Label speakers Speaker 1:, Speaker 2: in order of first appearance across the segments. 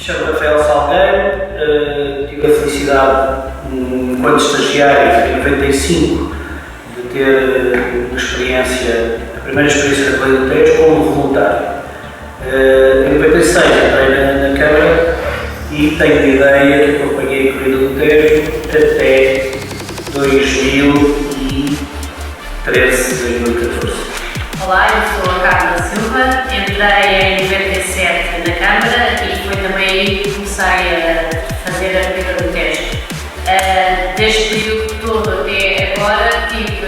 Speaker 1: Chamo Rafael Salgueiro, tive a felicidade, enquanto estagiário, em 95, de ter a primeira experiência da Corrida do Tejo como voluntário. Em 96 entrei na Câmara e tenho a ideia que acompanhei a Corrida do Tejo até 2013, 2014.
Speaker 2: Olá, eu sou a Carla Silva, entrei em 97 na Câmara e foi também aí que comecei a fazer a Corrida do Tejo. Deste período todo até agora tive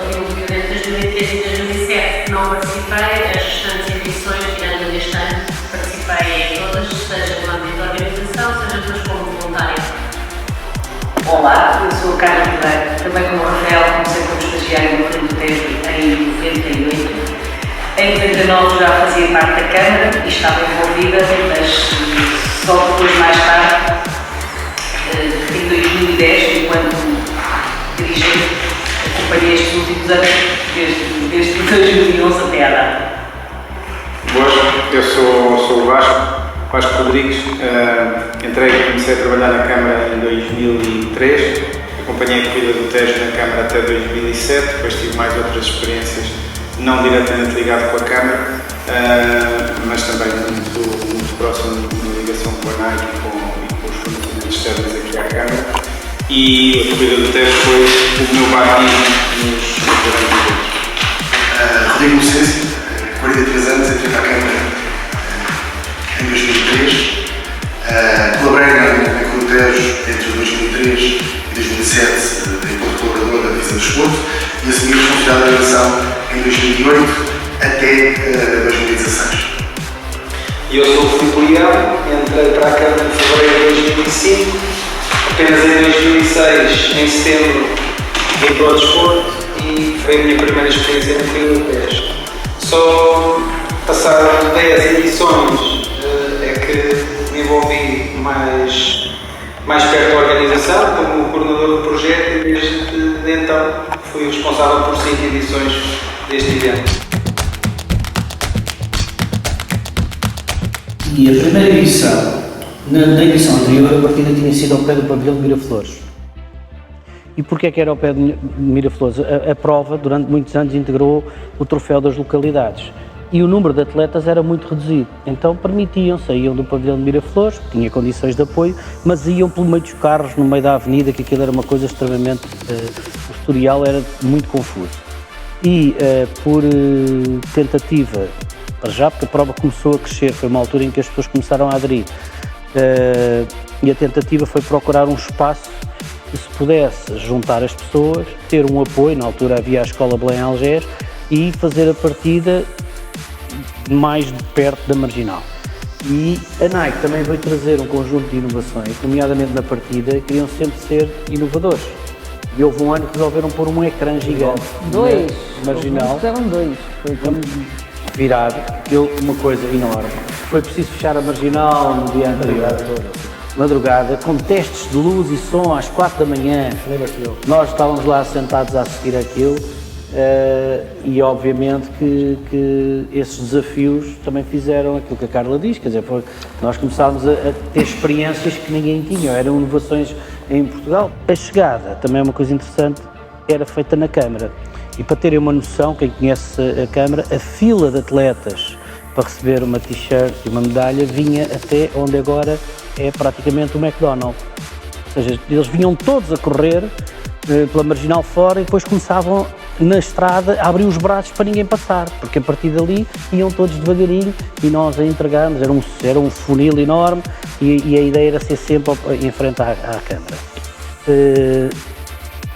Speaker 2: ali um período entre 2013 e 2007 que não participei, as restantes edições, tirando deste ano, participei em todas, seja no âmbito da organização, seja depois como voluntária.
Speaker 3: Olá, eu sou a Carla Ribeiro, também como o Rafael, comecei como estagiário no Corrida do Tejo em 98. Em 99 já fazia parte da Câmara e estava envolvida, mas só depois, mais tarde, em 2010, enquanto dirigente, acompanhei estes últimos anos, desde 2011 até à data.
Speaker 4: Boas, eu sou o Vasco Rodrigues, comecei a trabalhar na Câmara em 2003, acompanhei a Corrida do Tejo na Câmara até 2007, depois tive mais outras experiências, não diretamente ligado com a Câmara, mas também muito próximo de ligação com a NAI e com os fornecimentos externos aqui à Câmara. E a Corrida do Tejo foi o meu batismo nos eventos.
Speaker 5: Rodrigo Mocencio, 43 anos, entrei para a Câmara em 2003. Colaborei na Corrida do Tejo entre 2003 e 2007 enquanto colaborador da Divisão do Desporto e assumi a responsabilidade da organização em 2008 até 2016.
Speaker 6: Eu sou o Filipe Leão, entrei para a Câmara em fevereiro de 2005, apenas em 2006, em setembro, vim para o desporto e foi a minha primeira experiência na Corrida do Tejo. Só passaram 10 edições é que me envolvi mais perto da organização, como coordenador do projeto, e desde então fui responsável por 5 edições deste evento.
Speaker 1: E a primeira edição, na edição anterior, a partida tinha sido ao pé do pavilhão de Miraflores.
Speaker 7: E porquê que era ao pé de Miraflores? A prova, durante muitos anos, integrou o troféu das localidades. E o número de atletas era muito reduzido. Então saíam do pavilhão de Miraflores, que tinha condições de apoio, mas iam pelo meio dos carros, no meio da avenida, que aquilo era uma coisa extremamente... o historial era muito confuso. E por tentativa, para já, porque a prova começou a crescer, foi uma altura em que as pessoas começaram a aderir, e a tentativa foi procurar um espaço que se pudesse juntar as pessoas, ter um apoio, na altura havia a Escola Belém Algés, e fazer a partida mais de perto da Marginal. E a Nike também veio trazer um conjunto de inovações, nomeadamente na partida, queriam sempre ser inovadores. E houve um ano que resolveram pôr um ecrã gigante na Marginal.
Speaker 8: Eram dois. Foi como...
Speaker 7: Virado, uma coisa enorme. Foi preciso fechar a Marginal no dia anterior. Madrugada, com testes de luz e som às 4 da manhã. Nós estávamos lá sentados a assistir àquilo e obviamente que esses desafios também fizeram aquilo que a Carla diz, quer dizer, nós começámos a ter experiências que ninguém tinha, eram inovações em Portugal. A chegada, também é uma coisa interessante, era feita na Câmara. E para terem uma noção, quem conhece a Câmara, a fila de atletas para receber uma t-shirt e uma medalha vinha até onde agora é praticamente o McDonald's. Ou seja, eles vinham todos a correr pela Marginal fora e depois começavam na estrada a abrir os braços para ninguém passar, porque a partir dali iam todos devagarinho e nós a entregarmos, era um funil enorme e a ideia era ser sempre em frente à Câmara.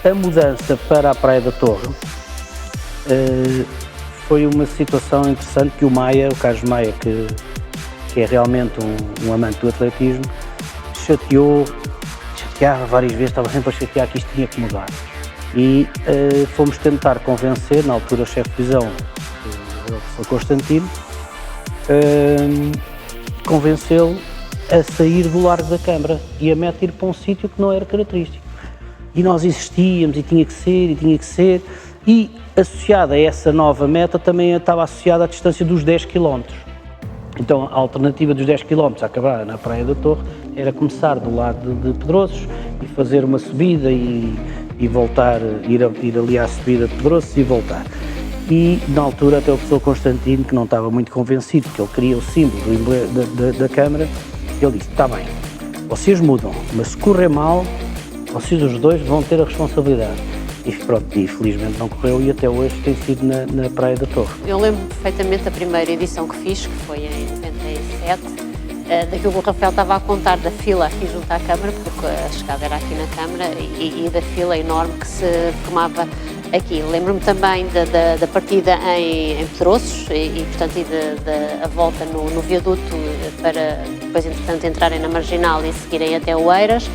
Speaker 7: A mudança para a Praia da Torre foi uma situação interessante que o Carlos Maia, que é realmente um amante do atletismo, chateava várias vezes, estava sempre a chatear que isto tinha que mudar. E fomos tentar convencer, na altura o chefe de divisão, o Constantino, convencê-lo a sair do Largo da Câmara e a meta ir para um sítio que não era característico. E nós insistíamos e tinha que ser, e associada a essa nova meta também estava associada à distância dos 10 km. Então a alternativa dos 10 km a acabar na Praia da Torre era começar do lado de Pedroços e fazer uma subida e voltar, ir ali à subida de Pedroços e voltar. E na altura até o professor Constantino, que não estava muito convencido, que ele queria o símbolo da Câmara, ele disse, está bem, vocês mudam, mas se correr mal, vocês os dois vão ter a responsabilidade. E pronto, e felizmente não correu e até hoje tem sido na Praia da Torre.
Speaker 2: Eu lembro perfeitamente da primeira edição que fiz, que foi em 97, daquilo que o Rafael estava a contar da fila aqui junto à Câmara, porque a chegada era aqui na Câmara, e da fila enorme que se formava aqui. Lembro-me também da partida em Pedroços e portanto, da volta no viaduto para depois, entretanto, entrarem na Marginal e seguirem até Oeiras.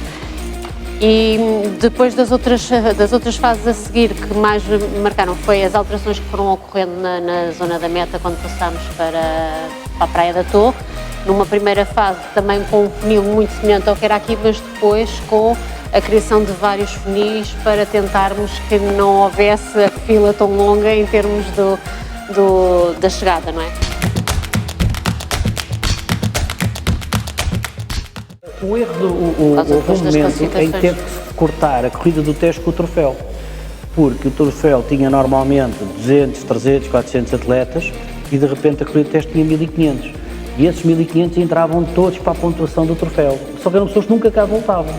Speaker 2: E depois das outras fases a seguir que mais marcaram foi as alterações que foram ocorrendo na zona da meta quando passámos para a Praia da Torre. Numa primeira fase também com um funil muito semelhante ao que era aqui, mas depois com a criação de vários funis para tentarmos que não houvesse a fila tão longa em termos da chegada, não é?
Speaker 7: O erro houve um momento em que teve que se cortar a corrida do Tejo com o troféu, porque o troféu tinha normalmente 200, 300, 400 atletas e de repente a corrida do Tejo tinha 1500 e esses 1500 entravam todos para a pontuação do troféu, só que eram pessoas que nunca cá voltavam.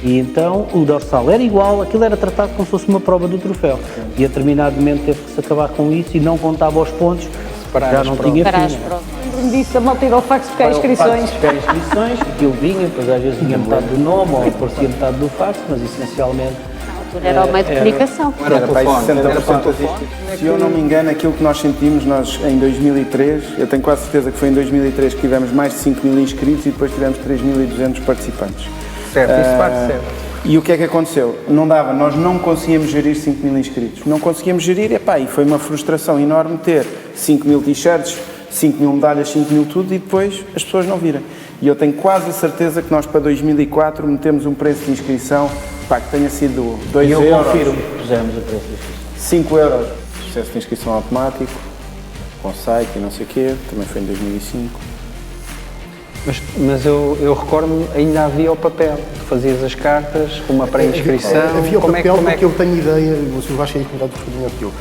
Speaker 7: E então o dorsal era igual, aquilo era tratado como se fosse uma prova do troféu. E a determinado momento teve que se acabar com isso e não contava os pontos, já não tinha fim.
Speaker 8: Lembro-me disso, a malta ir ao fax buscar inscrições.
Speaker 7: Buscar inscrições, aquilo vinha, depois às vezes vinha metade do nome ou aparecia metade do fax, mas essencialmente...
Speaker 2: Era o meio de comunicação.
Speaker 4: Era para aí 60% das inscrições. Se eu não me engano, aquilo que nós sentimos, nós em 2003, eu tenho quase certeza que foi em 2003 que tivemos mais de 5 mil inscritos e depois tivemos 3.200 participantes.
Speaker 6: Certo, isso parte certo.
Speaker 4: E o que é que aconteceu? Não dava, nós não conseguíamos gerir 5 mil inscritos. Não conseguíamos gerir, e foi uma frustração enorme ter 5 mil t-shirts, 5 mil medalhas, 5 mil tudo e depois as pessoas não virem. E eu tenho quase a certeza que nós para 2004 metemos um preço de inscrição que tenha sido 2 euros.
Speaker 7: E eu confirmo que pusemos o preço de inscrição.
Speaker 4: 5 euros. Processo de inscrição automático, com site e não sei o quê, também foi em 2005.
Speaker 6: Mas eu recordo-me, ainda havia o papel, fazias as cartas, uma pré-inscrição.
Speaker 9: Havia o papel porque eu tenho ideia, o Sr. Vasco é incomodado por melhor que eu,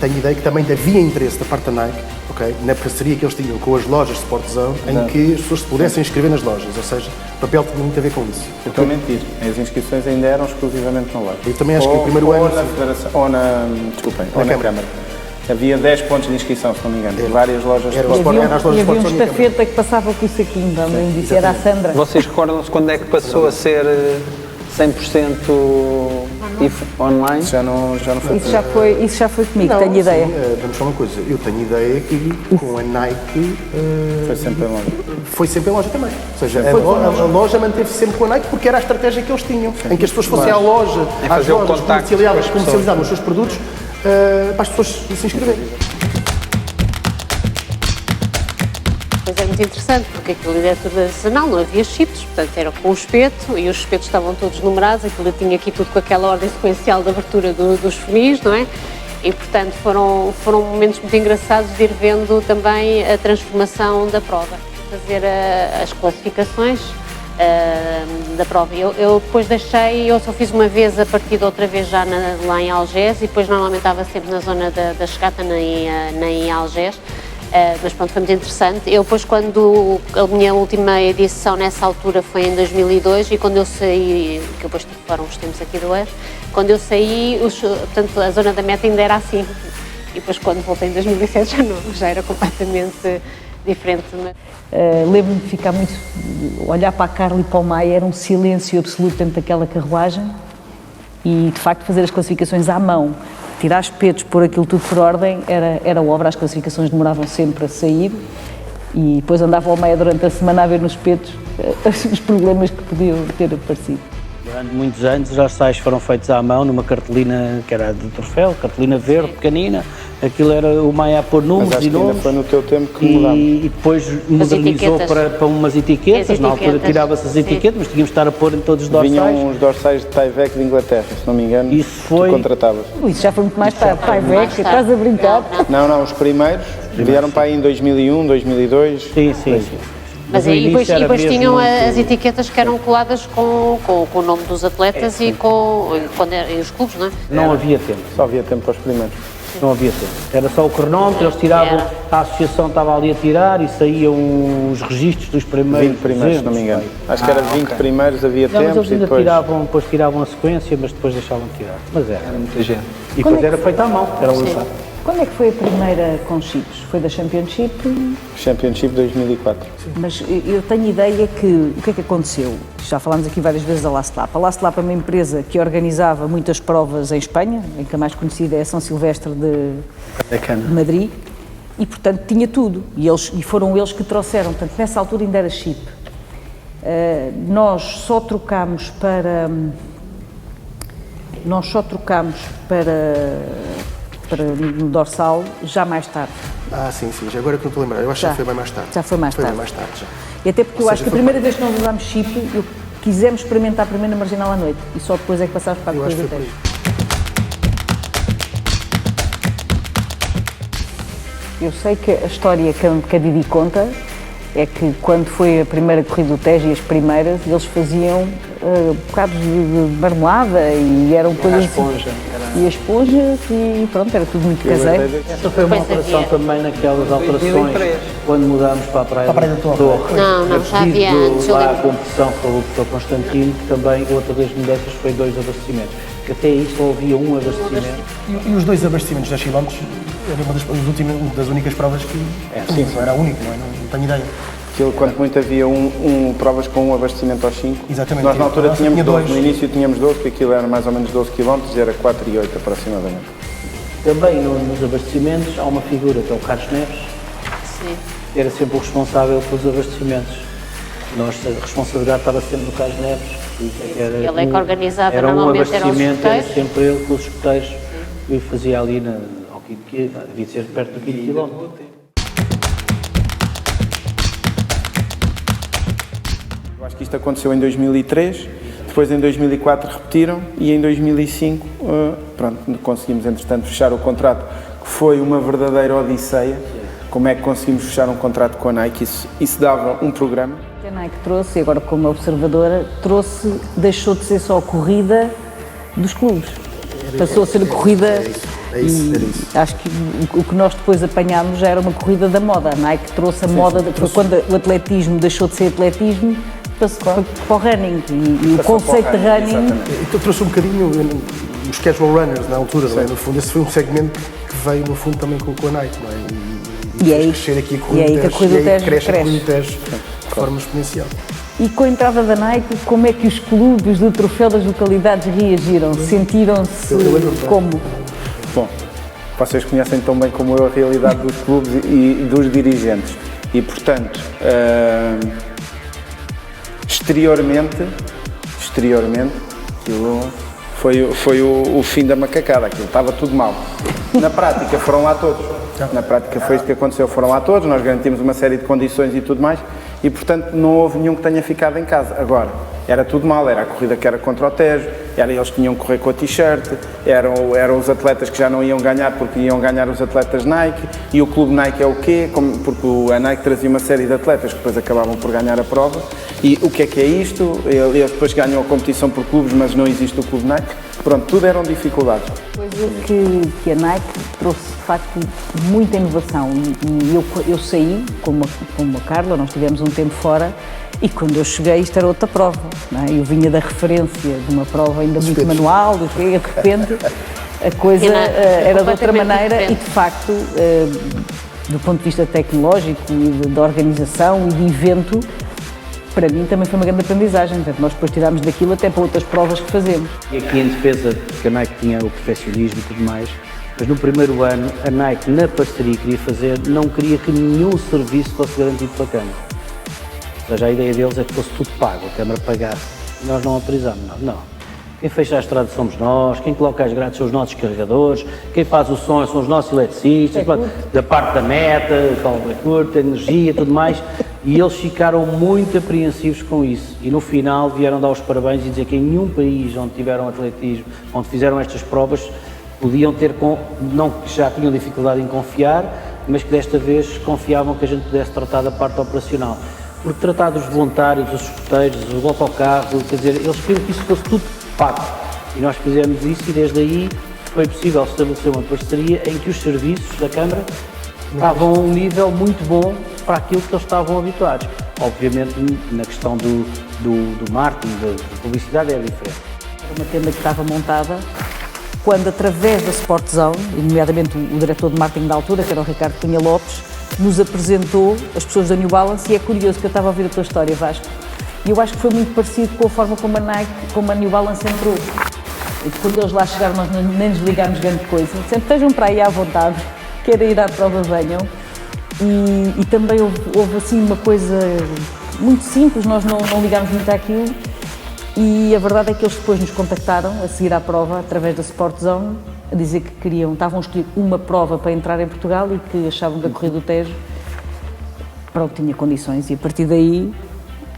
Speaker 9: tenho ideia que também havia interesse da parte da Nike, okay, na parceria que eles tinham com as lojas de Sport Zone, em que as pessoas se pudessem inscrever nas lojas, ou seja, o papel tinha muito a ver com isso.
Speaker 4: Eu estou a mentir, as inscrições ainda eram exclusivamente na loja.
Speaker 9: Eu também acho que o primeiro ano...
Speaker 4: Ou na Câmara. Havia 10 pontos de inscrição, se não me engano, de várias lojas de
Speaker 8: sport. E havia um estafeta que passava com o saquinho, também disse, era a Sandra.
Speaker 6: Vocês recordam-se quando é que passou a ser 100% online?
Speaker 4: Já não foi.
Speaker 8: Isso já foi comigo, tenho ideia.
Speaker 9: Vamos falar uma coisa, eu tenho ideia que com a Nike...
Speaker 4: foi sempre em loja.
Speaker 9: Foi sempre em loja também. Ou seja, a loja manteve-se sempre com a Nike porque era a estratégia que eles tinham, em que as pessoas fossem à loja, às lojas comercializavam os seus produtos, para as pessoas se inscreverem.
Speaker 2: Pois é muito interessante, porque aquilo era tudo artesanal, não havia chips, portanto era com o espeto e os espetos estavam todos numerados, aquilo tinha aqui tudo com aquela ordem sequencial de abertura dos funis, não é? E portanto foram momentos muito engraçados de ir vendo também a transformação da prova, fazer as classificações da prova. Eu depois deixei, eu só fiz uma vez a partida outra vez já lá em Algés e depois normalmente estava sempre na zona da chegata, nem em Algés, mas pronto, foi muito interessante. Eu depois quando a minha última edição nessa altura foi em 2002 e quando eu saí, que eu depois tive fora uns tempos aqui do Oeiras, quando eu saí, portanto a zona da meta ainda era assim e depois quando voltei em 2007 já era completamente diferente.
Speaker 8: Lembro-me de ficar muito, olhar para a Carla e para o Maia, era um silêncio absoluto dentro daquela carruagem e de facto fazer as classificações à mão, tirar espetos, pôr aquilo tudo por ordem, era obra, as classificações demoravam sempre a sair e depois andava ao Maia durante a semana a ver nos espetos os problemas que podiam ter aparecido.
Speaker 7: Durante muitos anos os dorsais foram feitos à mão numa cartolina que era de troféu, cartolina verde, pequenina. Aquilo era o Maia a pôr números
Speaker 4: Mas acho
Speaker 7: e
Speaker 4: que ainda
Speaker 7: números.
Speaker 4: foi no teu tempo que mudámos.
Speaker 7: E depois modernizou
Speaker 2: etiquetas.
Speaker 7: para umas etiquetas.
Speaker 2: As
Speaker 7: Na altura
Speaker 2: etiquetas,
Speaker 7: tirava-se as
Speaker 2: sim.
Speaker 7: etiquetas, mas tínhamos de estar a pôr em todos os dorsais.
Speaker 4: Vinham os dorsais de Tyvek de Inglaterra, se não me engano,
Speaker 7: Isso foi-
Speaker 4: tu contratavas.
Speaker 8: Isso já foi muito mais tarde. Pai,
Speaker 2: Mais
Speaker 8: velho,
Speaker 2: tarde.
Speaker 8: estás a brincar?
Speaker 2: Não.
Speaker 4: Não, os primeiros vieram para aí em 2001, 2002.
Speaker 7: Sim, sim.
Speaker 2: Mas
Speaker 7: no
Speaker 2: aí depois,
Speaker 7: início era
Speaker 2: depois
Speaker 7: mesmo
Speaker 2: tinham
Speaker 7: muito-
Speaker 2: as etiquetas que eram coladas com o nome dos atletas e e os clubes, não é?
Speaker 7: Não havia tempo.
Speaker 4: Só havia tempo para os primeiros.
Speaker 7: Não havia tempo. Era só o cronómetro, eles tiravam,
Speaker 2: Era.
Speaker 7: a associação estava ali a tirar e saíam os registros dos primeiros.
Speaker 4: 20 primeiros, se não me engano.
Speaker 7: 200,
Speaker 4: Acho que era 20 primeiros, havia
Speaker 7: Não, mas
Speaker 4: tempos
Speaker 7: eles
Speaker 4: e
Speaker 7: ainda
Speaker 4: depois...
Speaker 7: tiravam a sequência, mas depois deixavam de tirar. Mas era.
Speaker 6: Muita gente.
Speaker 7: E depois era feito à mão, era lançado.
Speaker 8: Quando é que foi a primeira com chips? Foi da Championship?
Speaker 4: Championship 2004.
Speaker 8: Mas eu tenho ideia que o que é que aconteceu? Já falámos aqui várias vezes da Last Lap. A Last Lap é uma empresa que organizava muitas provas em Espanha, em que a mais conhecida é a São Silvestre de Madrid, e portanto tinha tudo. E foram eles que trouxeram. Portanto, nessa altura ainda era chip. Nós só trocámos para no dorsal já mais tarde.
Speaker 9: Ah, sim, já agora que não estou a lembrar. Eu acho que já foi bem mais tarde.
Speaker 8: Já foi mais tarde.
Speaker 9: Foi bem mais tarde, já.
Speaker 8: E até porque
Speaker 9: Ou
Speaker 8: eu
Speaker 9: seja,
Speaker 8: acho que a
Speaker 9: foi
Speaker 8: primeira vez que nós usámos chip, quisemos experimentar primeiro na marginal à noite e só depois é que passámos para a
Speaker 9: Eu acho
Speaker 8: corrida
Speaker 9: que
Speaker 8: do
Speaker 9: foi por
Speaker 8: teste. Eu sei que a história que a Didi conta é que quando foi a primeira corrida do Tejo e as primeiras, eles faziam bocados de marmelada e eram coisas assim. E a esponja e pronto, era tudo muito caseiro.
Speaker 7: Essa foi uma
Speaker 2: Depois
Speaker 7: alteração
Speaker 2: havia.
Speaker 7: também naquelas alterações
Speaker 6: 2003.
Speaker 7: quando mudámos para a Praia,
Speaker 9: da Torre.
Speaker 2: Não, já havia antes, eu
Speaker 7: lá a
Speaker 2: lembro.
Speaker 7: competição pelo professor Constantino, que também outra das mudanças foi 2 abastecimentos. Que até aí só havia um abastecimento.
Speaker 9: E os 2 abastecimentos de 10 km era uma das únicas provas que.
Speaker 4: sim.
Speaker 9: Não era único, não é? Não tenho ideia.
Speaker 4: Aquilo, quanto muito havia provas com um abastecimento aos 5.
Speaker 9: Exatamente.
Speaker 4: Nós na altura
Speaker 9: Nossa,
Speaker 4: tínhamos
Speaker 9: tinha
Speaker 4: 12,
Speaker 9: dois.
Speaker 4: no início tínhamos 12, porque aquilo era mais ou menos 12 km e era 4 e 8 aproximadamente.
Speaker 7: Também nos abastecimentos há uma figura que é o Carlos Neves,
Speaker 2: Sim.
Speaker 7: que era sempre o responsável pelos abastecimentos. A responsabilidade estava sempre no Carlos Neves.
Speaker 2: Ele é que organizava
Speaker 7: era
Speaker 2: normalmente, eram os
Speaker 7: abastecimento, era
Speaker 2: escuteiros.
Speaker 7: sempre ele com os escuteiros e fazia ali ao quinto, devia ser perto do 5 km.
Speaker 4: Eu acho que isto aconteceu em 2003, depois em 2004 repetiram e em 2005, pronto, conseguimos entretanto fechar o contrato, que foi uma verdadeira odisseia. Como é que conseguimos fechar um contrato com a Nike? Isso dava um programa.
Speaker 8: A Nike trouxe, e agora como observadora, deixou de ser só a corrida dos clubes. Passou a ser a corrida
Speaker 9: É isso.
Speaker 8: acho que o que nós depois apanhámos já era uma corrida da moda. A Nike trouxe a moda, foi quando o atletismo deixou de ser atletismo, passou para o running e o conceito de running.
Speaker 9: Então trouxe um bocadinho os casual runners na altura, não é? No fundo, esse foi um segmento que veio no fundo também com a Nike, não é?
Speaker 8: E é aí-
Speaker 9: crescer aqui
Speaker 8: e é aí que a corrida do Tejo
Speaker 9: cresce a
Speaker 8: cresce.
Speaker 9: corrida do Tejo de forma exponencial.
Speaker 8: E com a entrada da Nike, como é que os clubes do troféu das localidades reagiram? Sentiram-se como?
Speaker 4: Bom, vocês conhecem tão bem como eu a realidade dos clubes e dos dirigentes. E, portanto, exteriormente, aquilo foi o fim da macacada, aquilo estava tudo mal. Na prática foram lá todos. Na prática foi isso que aconteceu, foram lá todos, nós garantimos uma série de condições e tudo mais, e portanto não houve nenhum que tenha ficado em casa. Agora, era tudo mal, era a corrida que era contra o Tejo, era eles que tinham que correr com a t-shirt, eram os atletas que já não iam ganhar porque iam ganhar os atletas Nike, e o clube Nike é o quê? Porque a Nike trazia uma série de atletas que depois acabavam por ganhar a prova, e o que é isto? Eles depois ganham a competição por clubes, mas não existe o clube Nike. Pronto, tudo eram dificuldades.
Speaker 8: Coisa que a Nike trouxe, de facto, muita inovação. E eu saí, como a Carla, nós tivemos um tempo fora, e quando eu cheguei isto era outra prova. Não é? Eu vinha da referência de uma prova ainda muito manual, e de repente a coisa era de outra
Speaker 2: completamente
Speaker 8: maneira
Speaker 2: diferente.
Speaker 8: e, de facto, do ponto de vista tecnológico e de organização e de evento, para mim também foi uma grande aprendizagem. Portanto, nós depois tirámos daquilo até para outras provas que fazemos.
Speaker 7: E aqui em defesa, que a Nike tinha o perfeccionismo e tudo mais, mas no primeiro ano a Nike, na parceria que queria fazer, não queria que nenhum serviço fosse garantido pela Câmara. Ou seja, a ideia deles é que fosse tudo pago, a Câmara pagasse nós não autorizamos, não. Quem fecha a estrada somos nós, quem coloca as grades são os nossos carregadores, quem faz o som são os nossos eletricistas, da parte da meta, curta, energia e tudo mais, e eles ficaram muito apreensivos com isso. E no final vieram dar os parabéns e dizer que em nenhum país onde tiveram atletismo, onde fizeram estas provas, podiam ter, não que já tinham dificuldade em confiar, mas que desta vez confiavam que a gente pudesse tratar da parte operacional. Porque tratar dos voluntários, dos escuteiros, o autocarro, quer dizer, eles queriam que isso fosse tudo pago. E nós fizemos isso e desde aí foi possível estabelecer uma parceria em que os serviços da Câmara estavam a um nível muito bom para aquilo que eles estavam habituados. Obviamente, na questão do marketing, da publicidade, é diferente.
Speaker 8: Era uma tenda que estava montada quando, através da Sport Zone, e nomeadamente o diretor de marketing da altura, que era o Ricardo Cunha Lopes, nos apresentou as pessoas da New Balance, e é curioso que eu estava a ouvir a tua história, Vasco, e eu acho que foi muito parecido com a forma como a Nike, como a New Balance entrou. E quando eles lá chegaram, nós nem nos ligámos grande coisa, sempre estejam para aí à vontade, querem ir à prova, venham. E também houve assim uma coisa muito simples, nós não ligámos muito àquilo, e a verdade é que eles depois nos contactaram a seguir à prova, através da Sport Zone, a dizer que estavam a escolher uma prova para entrar em Portugal e que achavam que a Corrida do Tejo, pronto, tinha condições, e a partir daí...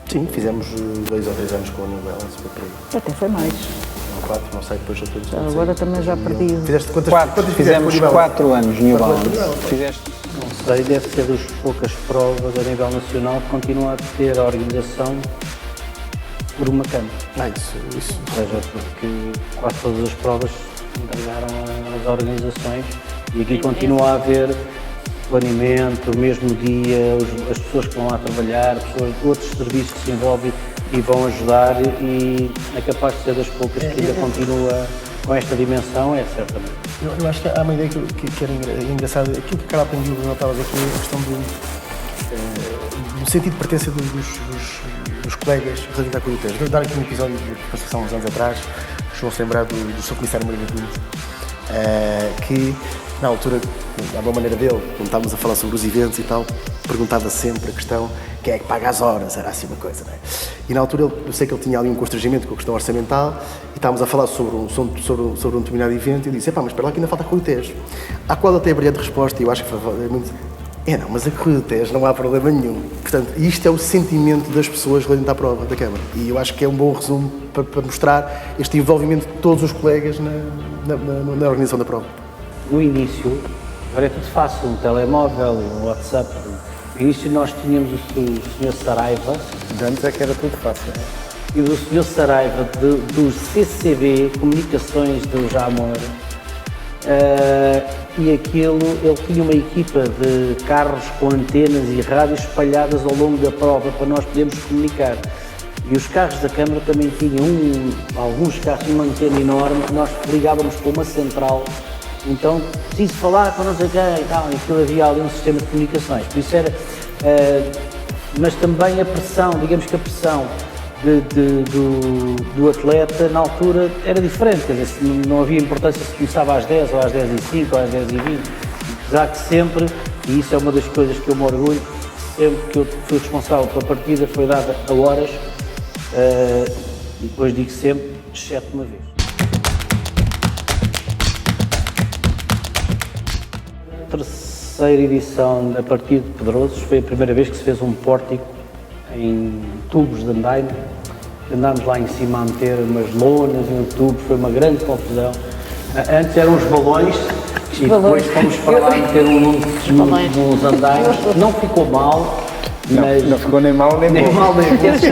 Speaker 9: Sim, fizemos 2 ou 3 anos com a New Balance, foi por aí.
Speaker 8: Até foi mais.
Speaker 9: Não, 4, não sei, depois já todos.
Speaker 8: Agora também já perdi.
Speaker 9: Fizeste quantas
Speaker 6: 4, fizemos 4 anos New Balance. Fizeste?
Speaker 7: Não sei, deve ser das poucas provas a nível nacional que continua a ter a organização por uma Câmara.
Speaker 9: Isso.
Speaker 7: Ou seja, porque quase todas as provas entregaram às organizações e aqui continua a haver planeamento, mesmo dia, as pessoas que vão lá trabalhar, outros serviços que se envolvem e vão ajudar, e é capaz de ser das poucas que ainda continua com esta dimensão, é certamente.
Speaker 9: Eu acho que há uma ideia que era engraçada, aquilo que a Carla aprendeu, que notavas aqui, a questão do sentido de pertença dos colegas relativamente à Corrida do Tejo. Vou dar aqui um episódio que passou há uns anos atrás, vão-se lembrar do Sr. Comissário Maria Pinto, que na altura, da boa maneira dele, quando estávamos a falar sobre os eventos e tal, perguntava sempre a questão: quem é que paga as horas? Era assim uma coisa, não é? E na altura eu sei que ele tinha ali um constrangimento com a questão orçamental e estávamos a falar sobre um determinado evento e eu disse: mas espera lá que ainda falta a Corrida do Tejo. À qual ele tem a brilhante resposta, e eu acho que foi muito: não, mas a Corrida do Tejo não há problema nenhum. Portanto, isto é o sentimento das pessoas relativamente à prova da Câmara. E eu acho que é um bom resumo para mostrar este envolvimento de todos os colegas na organização da prova.
Speaker 7: No início, agora é tudo fácil, um telemóvel, um WhatsApp. No início nós tínhamos o Sr. Saraiva.
Speaker 6: Antes é que era tudo fácil.
Speaker 7: E o Sr. Saraiva, do CCB, Comunicações do Jamor, e aquilo, ele tinha uma equipa de carros com antenas e rádios espalhadas ao longo da prova para nós podermos comunicar. E os carros da Câmara também tinham alguns carros tinham uma antena enorme, nós ligávamos para uma central. Então, preciso falar com não sei quem e tal, e aquilo havia ali um sistema de comunicações. Por isso era, mas também a pressão, digamos que a pressão do atleta na altura era diferente, quer dizer, não havia importância se começava às 10 ou às 10h05 ou às 10h20, apesar que sempre, e isso é uma das coisas que eu me orgulho, sempre que eu fui responsável pela partida foi dada a horas, e depois digo sempre, exceto uma vez. Terceira edição da partida de Pedrosos foi a primeira vez que se fez um pórtico em tubos de andaime. Andámos lá em cima a meter umas lonas e um tubo, foi uma grande confusão. Antes eram os balões e depois fomos para lá meter uns andaimes. Não ficou mal, mas...
Speaker 6: Não ficou nem mal nem bom.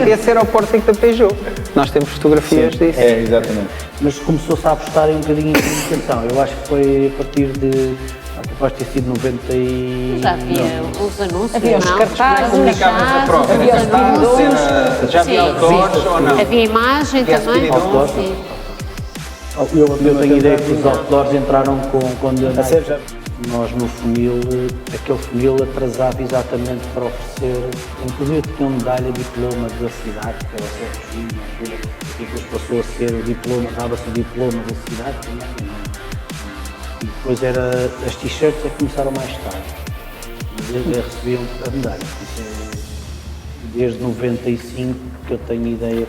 Speaker 6: Esse era o pórtico da Peugeot. Nós temos fotografias disso. É, exatamente.
Speaker 7: Mas começou-se a apostar um bocadinho em comunicação. Eu acho que foi a partir de... Capaz de ter sido 90 e...
Speaker 2: Já havia os anúncios,
Speaker 8: havia os cartazes,
Speaker 6: comunicávamos a prova.
Speaker 8: havia os
Speaker 6: cartazes, já havia outdoors ou não?
Speaker 2: Havia imagem também.
Speaker 7: Outdoors?
Speaker 2: Sim.
Speaker 7: Eu tenho ideia que os outdoors entraram quando nós no funil, aquele funil atrasava exatamente para oferecer, inclusive tinha uma medalha, diploma da cidade, que era o Sérgio, e depois passou a ser o diploma, dava-se o diploma da cidade, e depois as t-shirts é que começaram mais tarde, mas eles recebiam a medalha. desde 95 que eu tenho ideia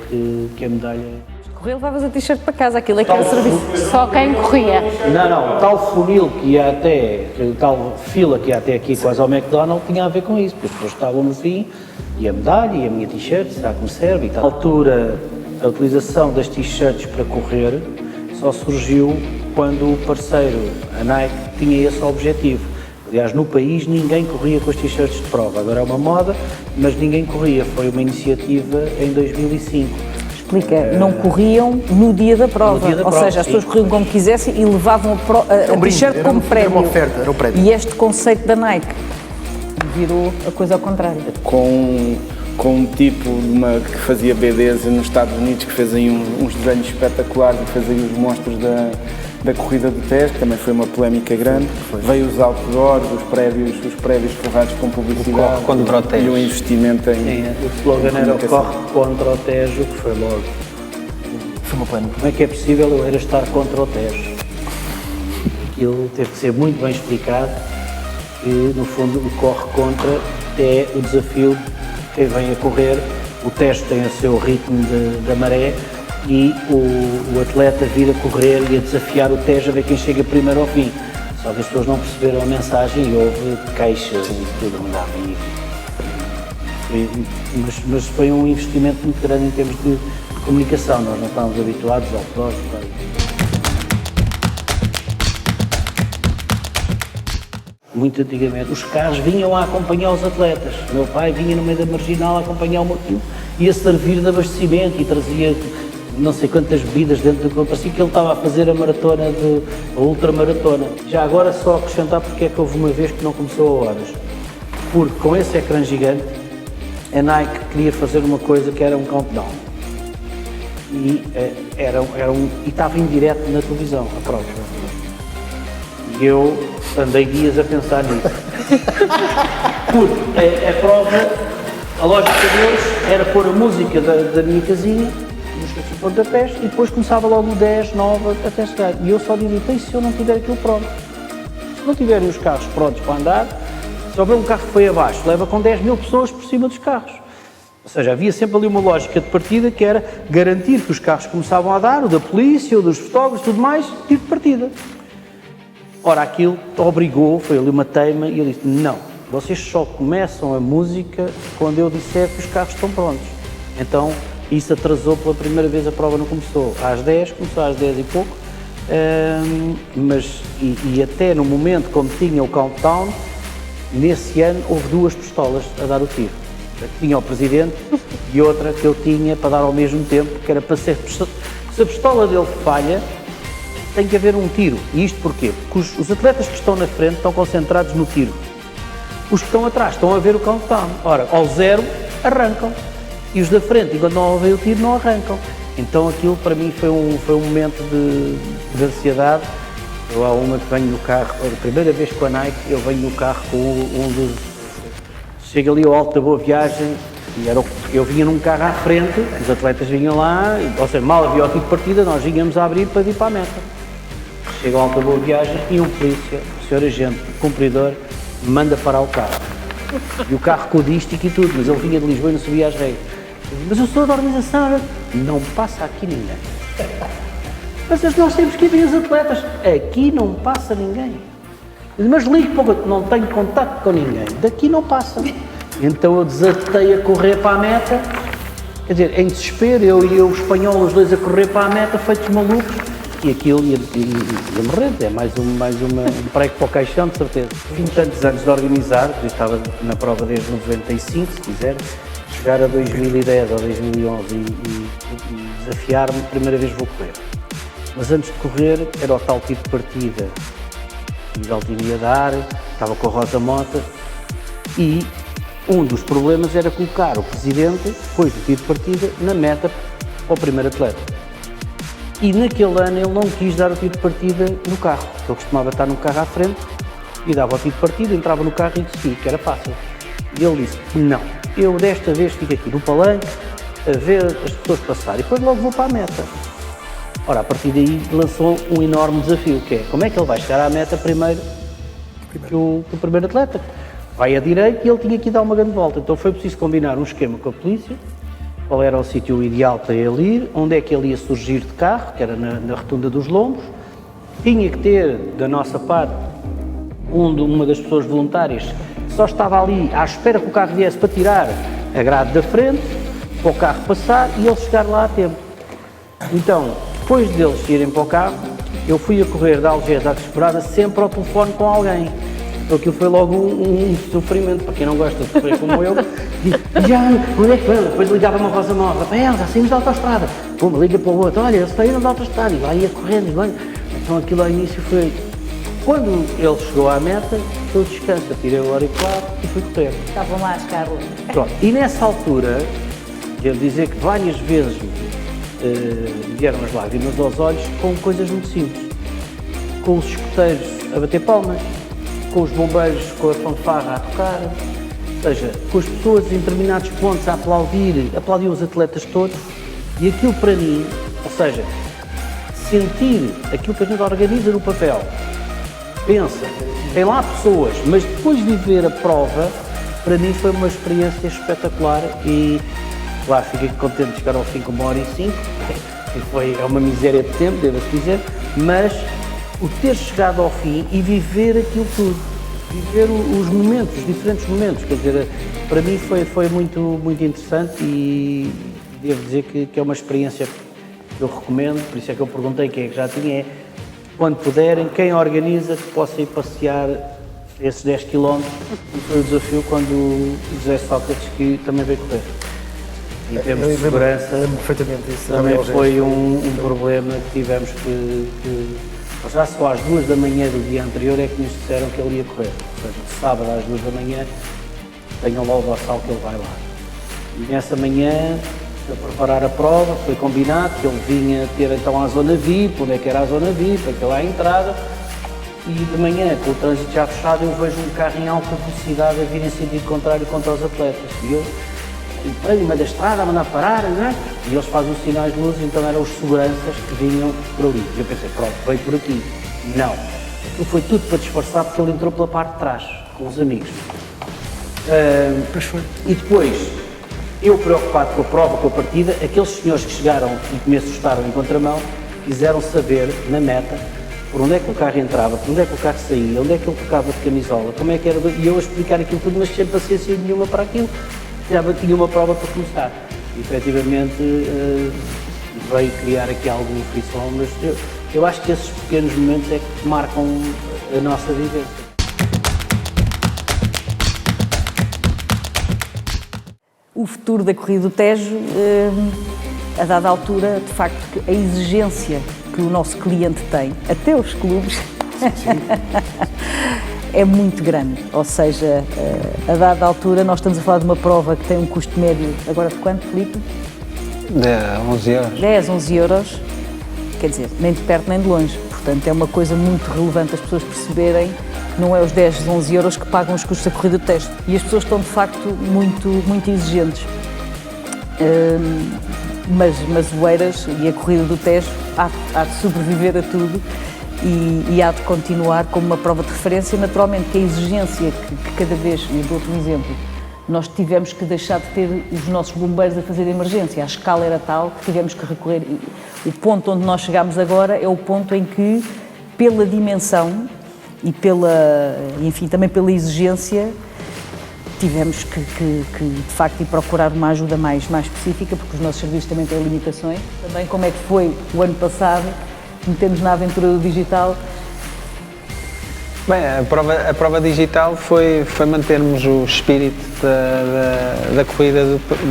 Speaker 7: que a medalha...
Speaker 8: Correr, levavas a t-shirt para casa, aquilo é que era serviço.
Speaker 2: Só quem corria.
Speaker 7: Não, tal funil que ia até, tal fila que ia até aqui quase ao McDonald's tinha a ver com isso, porque as pessoas estavam no fim, e a medalha, e a minha t-shirt, será que me serve e tal. Na altura, a utilização das t-shirts para correr só surgiu quando o parceiro, a Nike, tinha esse objetivo. Aliás, no país ninguém corria com as t-shirts de prova, agora é uma moda, mas ninguém corria, foi uma iniciativa em 2005.
Speaker 8: Explica, não corriam no dia da prova,
Speaker 7: No dia da
Speaker 8: ou
Speaker 7: prova,
Speaker 8: seja, as
Speaker 7: sim.
Speaker 8: pessoas corriam como quisessem e levavam a t-shirt como prémio.
Speaker 9: Era uma oferta, era um prémio.
Speaker 8: E este conceito da Nike virou a coisa ao contrário.
Speaker 10: Com um tipo que fazia BDs nos Estados Unidos, que fez aí uns desenhos espetaculares e fez aí os monstros da corrida do Tejo, que também foi uma polémica grande. Veio os outdoors, os prévios forrados com publicidade.
Speaker 6: Corre contra o Tejo.
Speaker 10: E um investimento em...
Speaker 7: Sim, o slogan era o Corre contra o Tejo, que foi logo.
Speaker 9: Foi uma polémica.
Speaker 7: Como é que é possível eu ir a estar contra o Tejo? Aquilo teve que ser muito bem explicado e, no fundo, o corre contra é o desafio de quem vem a correr. O Tejo tem o seu ritmo da maré e o atleta vir a correr e a desafiar o Tejo a ver quem chega primeiro ao fim. Só que as pessoas não perceberam a mensagem e houve queixas e tudo mudava. Mas foi um investimento muito grande em termos de comunicação. Nós não estávamos habituados ao próximo. Muito antigamente, os carros vinham a acompanhar os atletas. O meu pai vinha no meio da marginal a acompanhar o meu tio, ia servir de abastecimento e trazia não sei quantas bebidas dentro do... Parecia que ele estava a fazer a maratona, a ultramaratona. Já agora só acrescentar porque é que houve uma vez que não começou a horas. Porque com esse ecrã gigante, a Nike queria fazer uma coisa que era um countdown. E, e estava em direto na televisão, a prova. E eu andei dias a pensar nisso. Porque a prova, a lógica deles era pôr a música da minha casinha, nos pontapés, e depois começava logo 10, 9, até chegar. E eu só dizia, então, se eu não tiver aquilo pronto? Se não tiverem os carros prontos para andar, se houver um carro que foi abaixo, leva com 10 mil pessoas por cima dos carros. Ou seja, havia sempre ali uma lógica de partida que era garantir que os carros começavam a dar, o da polícia, o dos fotógrafos, tudo mais, tiro de partida. Ora, aquilo obrigou, foi ali uma teima, e eu disse, não, vocês só começam a música quando eu disser que os carros estão prontos. Então, isso atrasou pela primeira vez, a prova não começou às 10, começou às 10 e pouco, mas até no momento, como tinha o countdown, nesse ano houve 2 pistolas a dar o tiro. Tinha o presidente e outra que eu tinha para dar ao mesmo tempo, que era para ser... Se a pistola dele falha, tem que haver um tiro. E isto porquê? Porque os atletas que estão na frente estão concentrados no tiro. Os que estão atrás estão a ver o countdown. Ora, ao 0, arrancam. E os da frente, enquanto não houver o tiro, não arrancam. Então aquilo para mim foi um momento de ansiedade. Eu há uma que venho no carro, a primeira vez com a Nike, eu venho no carro com um dos... Chego ali ao Alto da Boa Viagem, e eu vinha num carro à frente, os atletas vinham lá, ou seja, mal havia o tipo de partida, nós vinhamos a abrir para ir para a meta. Chego ao Alto da Boa Viagem e um polícia, o senhor agente, cumpridor, manda parar o carro. E o carro codístico e tudo, mas ele vinha de Lisboa e não sabia as regras. Mas eu sou da organização, não passa aqui ninguém. Mas nós temos que ir ver os atletas. Aqui não passa ninguém. Mas ligue para o... Não tenho contato com ninguém. Daqui não passa. Então eu desatei a correr para a meta. Quer dizer, em desespero, eu e o espanhol, os dois a correr para a meta, feitos malucos. E aquilo ia morrer. É mais um prego para o caixão, de certeza. 20 tantos anos de organizar. Eu estava na prova desde 95, se quiser. Chegar a 2010 ou 2011 e desafiar-me, primeira vez vou correr. Mas antes de correr, era o tal tipo de partida. E Altino ia dar, estava com a Rosa Mota, e um dos problemas era colocar o presidente, depois do tiro de partida, na meta para o primeiro atleta. E naquele ano ele não quis dar o tiro de partida no carro, porque ele costumava estar no carro à frente, e dava o tiro de partida, entrava no carro e seguia, que era fácil. E ele disse, não, eu desta vez fico aqui no palanque, a ver as pessoas passarem, e depois logo vou para a meta. Ora, a partir daí lançou um enorme desafio, que é como é que ele vai chegar à meta primeiro que o primeiro atleta. vai à direita e ele tinha que ir dar uma grande volta. Então foi preciso combinar um esquema com a polícia, qual era o sítio ideal para ele ir, onde é que ele ia surgir de carro, que era na rotunda dos Lombos. Tinha que ter, da nossa parte, uma das pessoas voluntárias que só estava ali à espera que o carro viesse para tirar a grade da frente, para o carro passar e ele chegar lá a tempo. Então, depois deles irem para o carro, eu fui a correr da Algés à Desesperada sempre ao telefone com alguém. Então aquilo foi logo um sofrimento, para quem não gosta de sofrer como eu, já, onde é que vamos? Depois ligava uma Rosa Nova, Rafael, já saímos da autostrada. Pô, liga para o outro, olha, eles saíram da autostrada, e lá ia correndo, e vai. Então aquilo ao início foi... Quando ele chegou à meta, eu descanso, tirei o auricular e fui correr.
Speaker 8: Estavam lá as Carlos.
Speaker 7: Pronto, e nessa altura, devo dizer que várias vezes vieram as lágrimas aos olhos com coisas muito simples. Com os escoteiros a bater palmas, com os bombeiros com a fanfarra a tocar, ou seja, com as pessoas em determinados pontos a aplaudir os atletas todos, e aquilo para mim, ou seja, sentir aquilo que a gente organiza no papel, pensa, tem lá pessoas, mas depois de viver a prova, para mim foi uma experiência espetacular e, claro, fiquei contente de chegar ao fim com 1h05, é uma miséria de tempo, devo-se dizer, mas o ter chegado ao fim e viver aquilo tudo, viver os momentos, os diferentes momentos, quer dizer, para mim foi muito, muito interessante e devo dizer que é uma experiência que eu recomendo, por isso é que eu perguntei quem é que já tinha, quando puderem, quem organiza, que possa ir passear esses 10 km, e foi o desafio quando o José Sócrates que também veio correr. Em termos de segurança,
Speaker 9: perfeitamente isso.
Speaker 7: também foi um problema que tivemos que já só às 2 da manhã do dia anterior é que nos disseram que ele ia correr. Portanto, sábado às 2 da manhã, tenham lá o dorsal que ele vai lá. E nessa manhã, a preparar a prova, foi combinado que ele vinha ter então a zona VIP, onde é que era a zona VIP, aquela entrada, e de manhã, com o trânsito já fechado, eu vejo um carro em alta velocidade a vir em sentido contrário contra os atletas. E eu, em meio da estrada, a mandar parar, não é? E eles fazem os sinais de luz, então eram os seguranças que vinham por ali. E eu pensei, pronto, veio por aqui. Não. Aquilo foi tudo para disfarçar, porque ele entrou pela parte de trás, com os amigos. E depois, eu preocupado com a prova, com a partida, aqueles senhores que chegaram e que me assustaram em contramão, quiseram saber, na meta, por onde é que o carro entrava, por onde é que o carro saía, onde é que ele tocava de camisola, como é que era, e eu a explicar aquilo tudo, mas sem paciência nenhuma para aquilo. Já tinha uma prova para começar. E, efetivamente, veio criar aqui algum frisson, mas eu acho que esses pequenos momentos é que marcam a nossa vivência.
Speaker 8: O futuro da Corrida do Tejo, a dada altura, de facto, a exigência que o nosso cliente tem, até os clubes, é muito grande. Ou seja, a dada altura, nós estamos a falar de uma prova que tem um custo médio, agora de quanto, Filipe?
Speaker 6: De 11 euros.
Speaker 8: 10, 11 euros, quer dizer, nem de perto nem de longe. Portanto, é uma coisa muito relevante as pessoas perceberem que não é os 10, 11 euros que pagam os custos da Corrida do Tejo. E as pessoas estão, de facto, muito exigentes. Mas o Oeiras e a Corrida do Tejo há de sobreviver a tudo e há de continuar como uma prova de referência. Naturalmente que a exigência que cada vez, e dou-te um exemplo, nós tivemos que deixar de ter os nossos bombeiros a fazer emergência. A escala era tal que tivemos que recorrer. O ponto onde nós chegamos agora é o ponto em que, pela dimensão e também pela exigência, tivemos que de facto ir procurar uma ajuda mais específica, porque os nossos serviços também têm limitações. Também como é que foi o ano passado, metemos na aventura do digital.
Speaker 6: Bem, a prova digital foi mantermos o espírito da corrida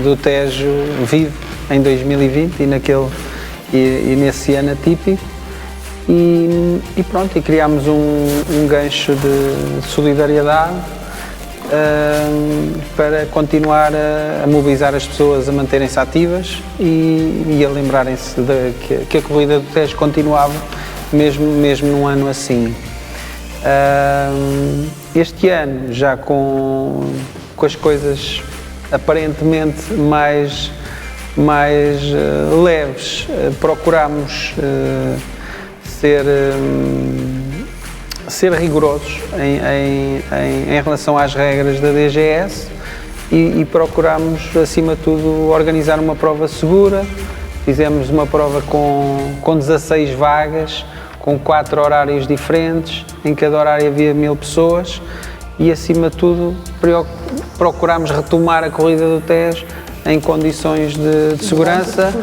Speaker 6: do Tejo vivo em 2020 e nesse ano atípico. E pronto, e criámos um gancho de solidariedade para continuar a mobilizar as pessoas a manterem-se ativas e a lembrarem-se que a corrida do Tejo continuava mesmo num ano assim. Este ano, já com as coisas aparentemente mais leves, procurámos
Speaker 11: ser rigorosos em relação às regras da DGS e procuramos, acima de tudo, organizar uma prova segura. Fizemos uma prova com 16 vagas, com 4 horários diferentes, em cada horário havia 1000 pessoas e, acima de tudo, procurámos retomar a corrida do Tejo em condições de segurança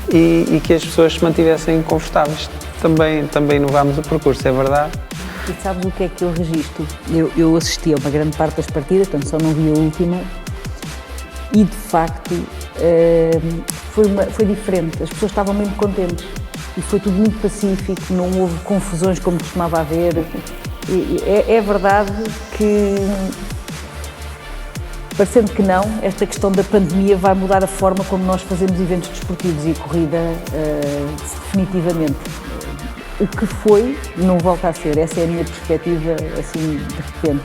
Speaker 11: e que as pessoas se mantivessem confortáveis. Também inovámos o percurso, é verdade.
Speaker 8: E sabes o que é que eu registro? Eu assisti a uma grande parte das partidas, portanto só não vi a última, e de facto foi diferente, as pessoas estavam mesmo contentes e foi tudo muito pacífico, não houve confusões como costumava haver. É verdade que, parecendo que não, esta questão da pandemia vai mudar a forma como nós fazemos eventos desportivos e a corrida definitivamente. O que foi, não volta a ser, essa é a minha perspectiva, assim, de repente.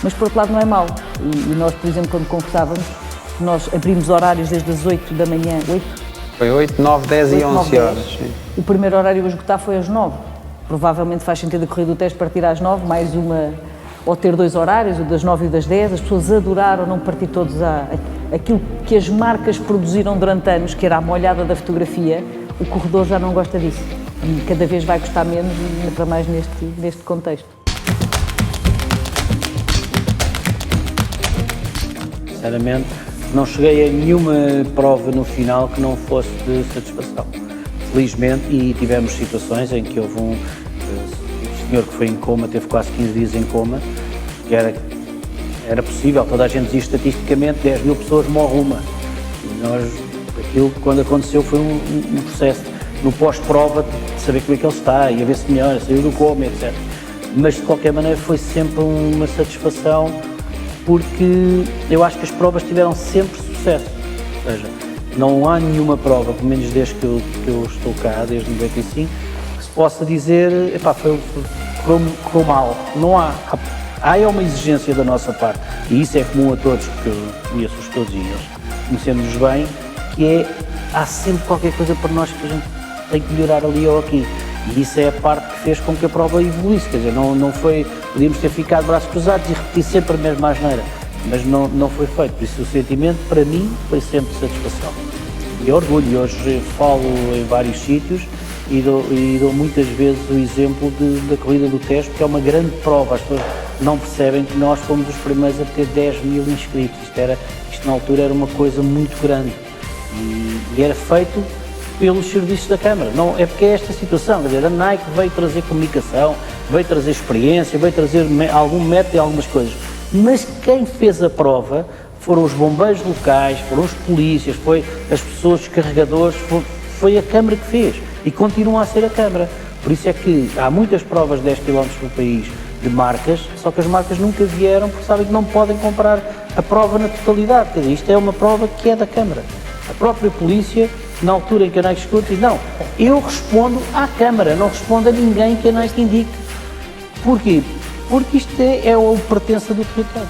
Speaker 8: Mas, por outro lado, não é mau. E nós, por exemplo, quando conversávamos, nós abrimos horários desde as 8 da manhã, 8?
Speaker 11: Foi 8, 9, 10 e 11 horas. Sim.
Speaker 8: O primeiro horário a esgotar foi às 9. Provavelmente faz sentido a corrida do Tejo partir às 9, mais uma, ou ter 2 horários, o das 9 e o das 10. As pessoas adoraram não partir todos aquilo que as marcas produziram durante anos, que era a molhada da fotografia. O corredor já não gosta disso. E cada vez vai gostar menos, ainda para mais neste contexto.
Speaker 7: Sinceramente, não cheguei a nenhuma prova no final que não fosse de satisfação. Felizmente, e tivemos situações em que houve um senhor que foi em coma, teve quase 15 dias em coma, que era possível, toda a gente diz estatisticamente, 10 mil pessoas morrem uma. E aquilo que quando aconteceu foi um processo no pós-prova de saber como é que ele está e a ver se melhora, saiu do coma, etc. Mas de qualquer maneira foi sempre uma satisfação, porque eu acho que as provas tiveram sempre sucesso. Ou seja, não há nenhuma prova, pelo menos desde que eu estou cá, desde 95, que se possa dizer, epá, correu mal. Não há. Há uma exigência da nossa parte, e isso é comum a todos, porque eu conheço-os todos e eles conhecemos-nos bem, que há sempre qualquer coisa para nós que a gente tem que melhorar ali ou aqui. E isso é a parte que fez com que a prova evoluísse, quer dizer, não foi, podíamos ter ficado de braços cruzados e repetir sempre a mesma asneira, mas não foi feito, por isso o sentimento para mim foi sempre de satisfação e orgulho. E hoje falo em vários sítios e dou muitas vezes o exemplo da corrida do Tejo, porque é uma grande prova, as pessoas não percebem que nós fomos os primeiros a ter 10 mil inscritos, isto na altura era uma coisa muito grande e era feito pelos serviços da Câmara. Não, é porque é esta situação, quer dizer, a Nike veio trazer comunicação, veio trazer experiência, veio trazer algum método e algumas coisas, mas quem fez a prova foram os bombeiros locais, foram os polícias, foi as pessoas, os carregadores, foi a Câmara que fez e continua a ser a Câmara. Por isso é que há muitas provas de 10 km pelo país de marcas, só que as marcas nunca vieram porque sabem que não podem comprar a prova na totalidade, quer dizer, isto é uma prova que é da Câmara. A própria polícia, na altura em que a Nike escuta, diz, não, eu respondo à Câmara, não respondo a ninguém que a Nike indique. Porquê? Porque isto é o pertença do território.